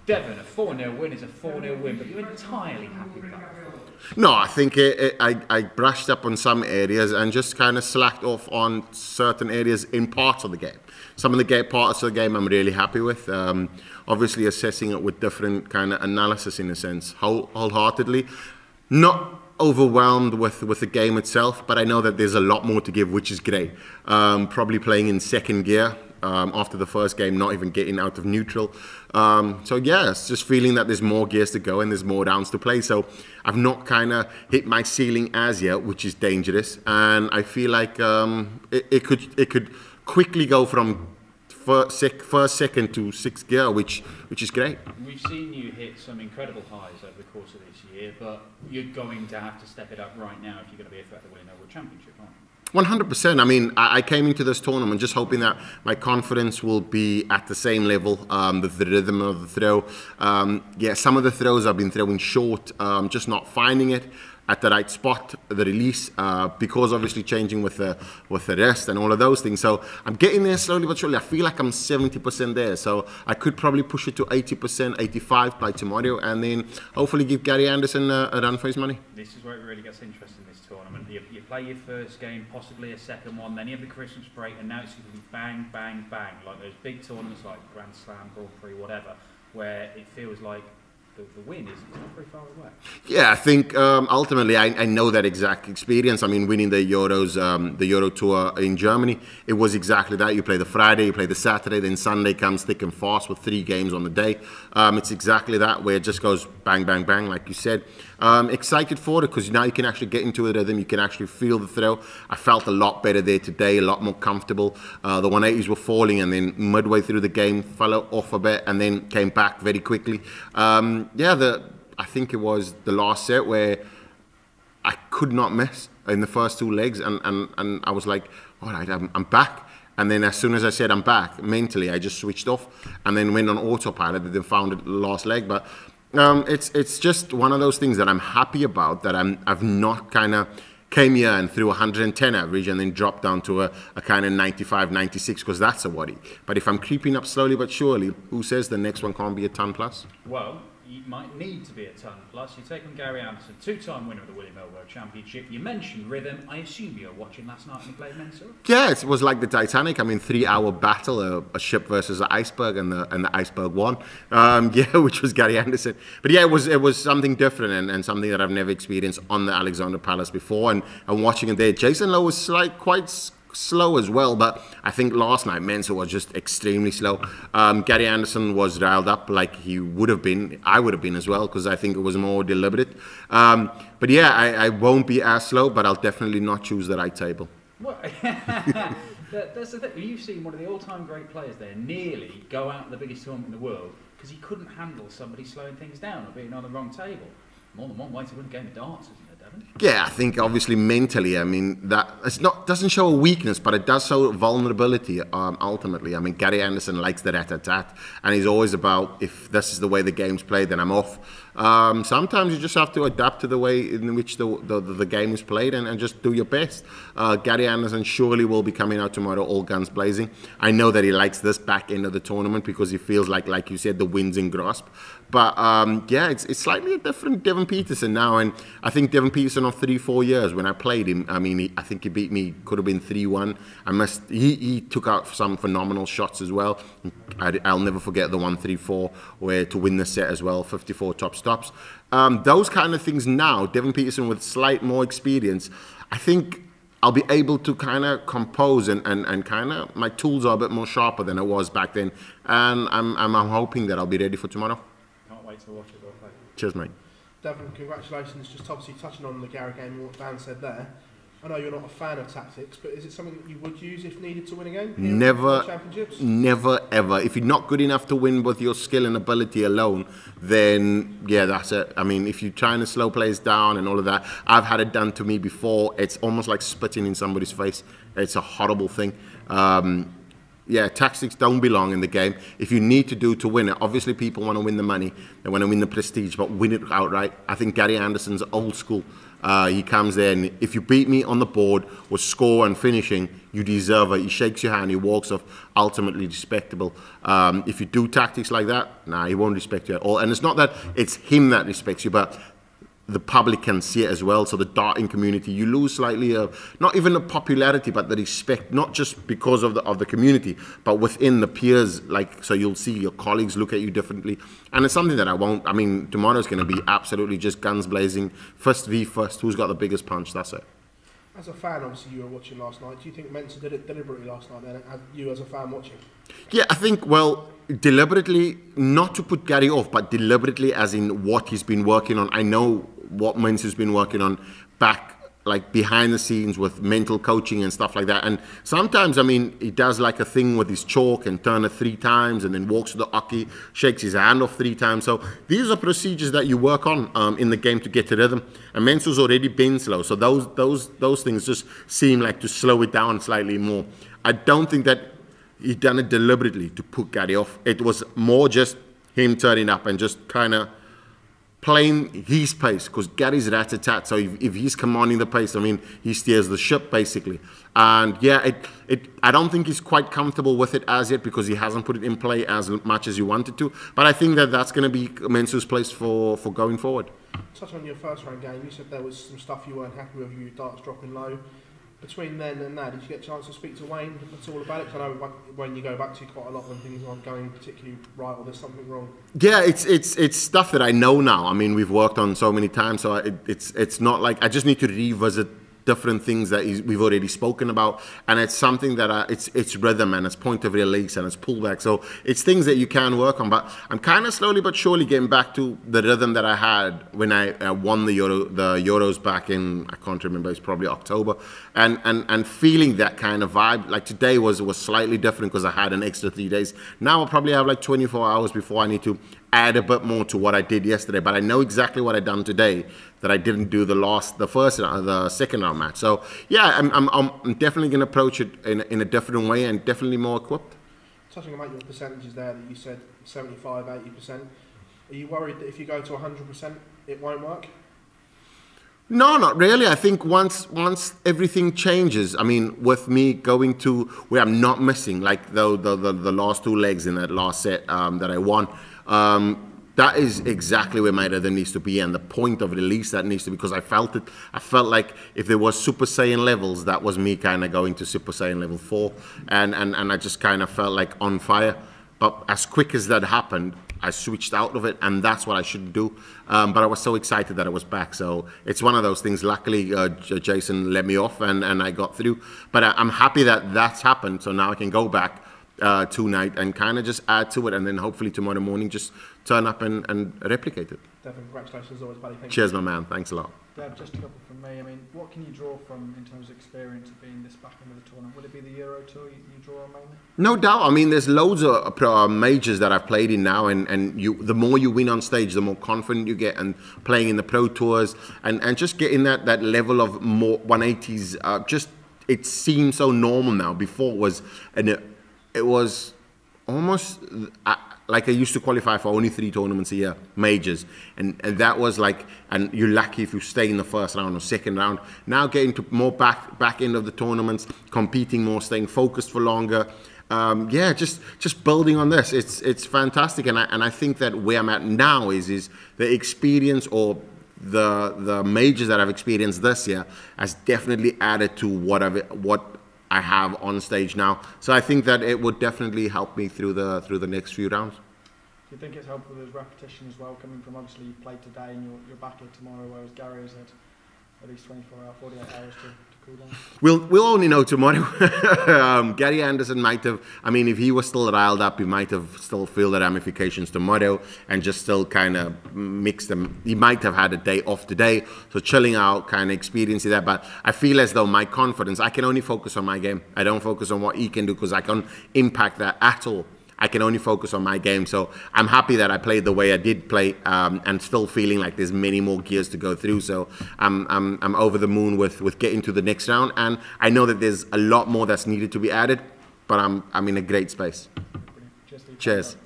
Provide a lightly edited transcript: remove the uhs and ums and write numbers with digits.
Devon, a 4-0 win is a 4-0 win, but you're entirely happy with that performance? No, I think I brushed up on some areas and just kind of slacked off on certain areas in parts of the game. Some of the parts of the game I'm really happy with. Obviously assessing it with different kind of analysis in a sense, wholeheartedly. Not overwhelmed with the game itself, but I know that there's a lot more to give, which is great. Probably playing in second gear. After the first game, not even getting out of neutral. So yeah, it's just feeling that there's more gears to go and there's more rounds to play. So I've not kind of hit my ceiling as yet, which is dangerous. And I feel like it could quickly go from first, second to sixth gear, which is great. We've seen you hit some incredible highs over the course of this year, but you're going to have to step it up right now if you're going to be a threat to winning a World Championship, aren't you? 100%. I mean, I came into this tournament just hoping that my confidence will be at the same level, the rhythm of the throw. Yeah, some of the throws I've been throwing short, just not finding it at the right spot, the release, because obviously changing with the rest and all of those things. So I'm getting there slowly but surely. I feel like I'm 70% there. So I could probably push it to 80%, 85% by tomorrow, and then hopefully give Gary Anderson a run for his money. This is where it really gets interesting, this tournament. You play your first game, possibly a second one, then you have the Christmas break, and now it's going to be bang, bang, bang, like those big tournaments like Grand Slam, Grand Prix, whatever, where it feels like the win is not very far away. Yeah, I think ultimately I know that exact experience. I mean, winning the Euros, the Euro Tour in Germany, it was exactly that. You play the Friday, you play the Saturday, then Sunday comes thick and fast with 3 games on the day. It's exactly that, where it just goes bang, bang, bang, like you said. Excited for it because now you can actually get into a rhythm. You can actually feel the throw. I felt a lot better there today, a lot more comfortable. The 180s were falling, and then midway through the game fell off a bit and then came back very quickly. Yeah, I think it was the last set where I could not miss in the first 2 legs, and I was like, all right, I'm back. And then as soon as I said I'm back, mentally I just switched off and then went on autopilot and then found it the last leg. But it's just one of those things that I'm happy about, that I've not kind of came here and threw 110 average and then dropped down to a kind of 95, 96, because that's a worry. But if I'm creeping up slowly but surely, who says the next one can't be a ton plus? Well, you might need to be a ton plus. You take on Gary Anderson, 2-time winner of the William Hill World Championship. You mentioned rhythm. I assume you were watching last night when you played Men's Tour? Yeah, it was like the Titanic. I mean, 3-hour battle, a ship versus an iceberg, and the iceberg won. Yeah, which was Gary Anderson. But yeah, it was something different and something that I've never experienced on the Alexander Palace before. And watching it there, Jason Lowe was quite slow as well, but I think last night Mensa was just extremely slow. Gary Anderson was riled up like he would have been. I would have been as well, because I think it was more deliberate. But yeah, I won't be as slow, but I'll definitely not choose the right table. Well, that's the thing. You've seen one of the all-time great players there nearly go out in the biggest tournament in the world because he couldn't handle somebody slowing things down or being on the wrong table. More than one way to win a game of darts, isn't it, Devon? Yeah, I think obviously mentally, I mean, that doesn't show a weakness, but it does show vulnerability ultimately. I mean, Gary Anderson likes the rat-a-tat, and he's always about, if this is the way the game's played, then I'm off. Sometimes you just have to adapt to the way in which the game is played and just do your best. Gary Anderson surely will be coming out tomorrow all guns blazing. I know that he likes this back end of the tournament because he feels like you said, the wind's in grasp. But yeah, it's slightly a different Devon Petersen now, and I think Devon Petersen of 3-4 years when I played him, I mean, I think he beat me, could have been 3-1. He took out some phenomenal shots as well. I'll never forget the 1-3-4 where to win the set as well, 54 top stops. Those kind of things now, Devon Petersen with slight more experience, I think I'll be able to kind of compose and kind of, my tools are a bit more sharper than it was back then, and I'm hoping that I'll be ready for tomorrow. Can't wait to watch it all play. Cheers, mate. Devon, congratulations. Just obviously touching on the Gary game and what Dan said there. I know you're not a fan of tactics, but is it something that you would use if needed to win a game? Never, championships? never, ever. If you're not good enough to win with your skill and ability alone, then yeah, that's it. I mean, if you're trying to slow players down and all of that, I've had it done to me before. It's almost like spitting in somebody's face. It's a horrible thing. Yeah, tactics don't belong in the game. If you need to win it, obviously people want to win the money, they want to win the prestige, but win it outright. I think Gary Anderson's old school. He comes there, and if you beat me on the board with score and finishing, you deserve it. He shakes your hand, he walks off, ultimately respectable. If you do tactics like that, nah, he won't respect you at all. And it's not that it's him that respects you, but the public can see it as well. So the darting community, you lose slightly of not even the popularity, but the respect, not just because of the community, but within the peers. Like, so you'll see your colleagues look at you differently, and it's something that I won't. I mean, tomorrow's going to be absolutely just guns blazing, first v first. Who's got the biggest punch? That's it. As a fan, obviously you were watching last night. Do you think Mensah did it deliberately last night? Then, as you as a fan watching? Yeah, I think, well, deliberately, not to put Gary off, but deliberately as in what he's been working on. I know what Mensah's been working on back, like behind the scenes with mental coaching and stuff like that. And sometimes, I mean, he does like a thing with his chalk and turn it 3 times and then walks to the hockey, shakes his hand off 3 times. So these are procedures that you work on in the game to get to rhythm. And Mensah's already been slow. So those things just seem like to slow it down slightly more. I don't think that he done it deliberately to put Gary off. It was more just him turning up and just kind of playing his pace, because Gary's rat-a-tat. So if he's commanding the pace, I mean, he steers the ship basically. And yeah, I don't think he's quite comfortable with it as yet, because he hasn't put it in play as much as he wanted to. But I think that that's going to be Mensah's place for going forward. Touch on your first round game. You said there was some stuff you weren't happy with, your darts dropping low. Between then and now, did you get a chance to speak to Wayne at all about it? Because I know when you go back to quite a lot when things aren't going particularly right or there's something wrong. Yeah, it's stuff that I know now. I mean, we've worked on so many times, so it's not like I just need to revisit different things that we've already spoken about, and it's something that it's rhythm and it's point of release and it's pullback. So it's things that you can work on. But I'm kind of slowly but surely getting back to the rhythm that I had when I won the Euros back in, I can't remember, it's probably October, and feeling that kind of vibe. Like today was slightly different because I had an extra 3 days. Now I'll probably have like 24 hours before I need to add a bit more to what I did yesterday, but I know exactly what I done today that I didn't do the second round match. So yeah, I'm definitely going to approach it in a different way and definitely more equipped. Touching about your percentages there, that you said 75, 80%. Are you worried that if you go to 100%, it won't work? No, not really. I think once everything changes, I mean, with me going to where I'm not missing, like the last 2 legs in that last set that I won, that is exactly where my rhythm needs to be, and the point of release that needs to be, because I felt it. I felt like if there was Super Saiyan levels, that was me kind of going to Super Saiyan level 4, and I just kind of felt like on fire. But as quick as that happened, I switched out of it, and that's what I should do. But I was so excited that I was back. So it's one of those things. Luckily, Jason let me off, and I got through. But I'm happy that that's happened. So now I can go back tonight and kind of just add to it, and then hopefully tomorrow morning just turn up and replicate it. Devon, congratulations as always, buddy. Thank Cheers, you. my man. Thanks a lot. Dev, just a couple from me. I mean, what can you draw from in terms of experience of being this back into the tournament? Would it be the Euro Tour you draw on mainly? No doubt. I mean, there's loads of majors that I've played in now, and the more you win on stage, the more confident you get, and playing in the Pro Tours and just getting that level of more 180s. Just it seems so normal now. Before it was almost like I used to qualify for only 3 tournaments a year, majors, and that was like, and you're lucky if you stay in the first round or second round. Now getting to more back end of the tournaments, competing more, staying focused for longer. Yeah, just building on this. It's fantastic, and I think that where I'm at now is the experience, or the majors that I've experienced this year has definitely added to what I have on stage now. So I think that it would definitely help me through the next few rounds. Do you think it's helpful with repetition as well, coming from obviously you played today and you're back here tomorrow, whereas Gary has had at least 24 hours, 48 hours to cool down? We'll only know tomorrow. Gary Anderson might have, I mean, if he was still riled up, he might have still feel the ramifications tomorrow and just still kind of mix them. He might have had a day off today, so chilling out, kind of experiencing that. But I feel as though my confidence, I can only focus on my game. I don't focus on what he can do, because I can't impact that at all. I can only focus on my game. So I'm happy that I played the way I did play, and still feeling like there's many more gears to go through. So I'm over the moon with getting to the next round, and I know that there's a lot more that's needed to be added, but I'm in a great space. Cheers. Cheers.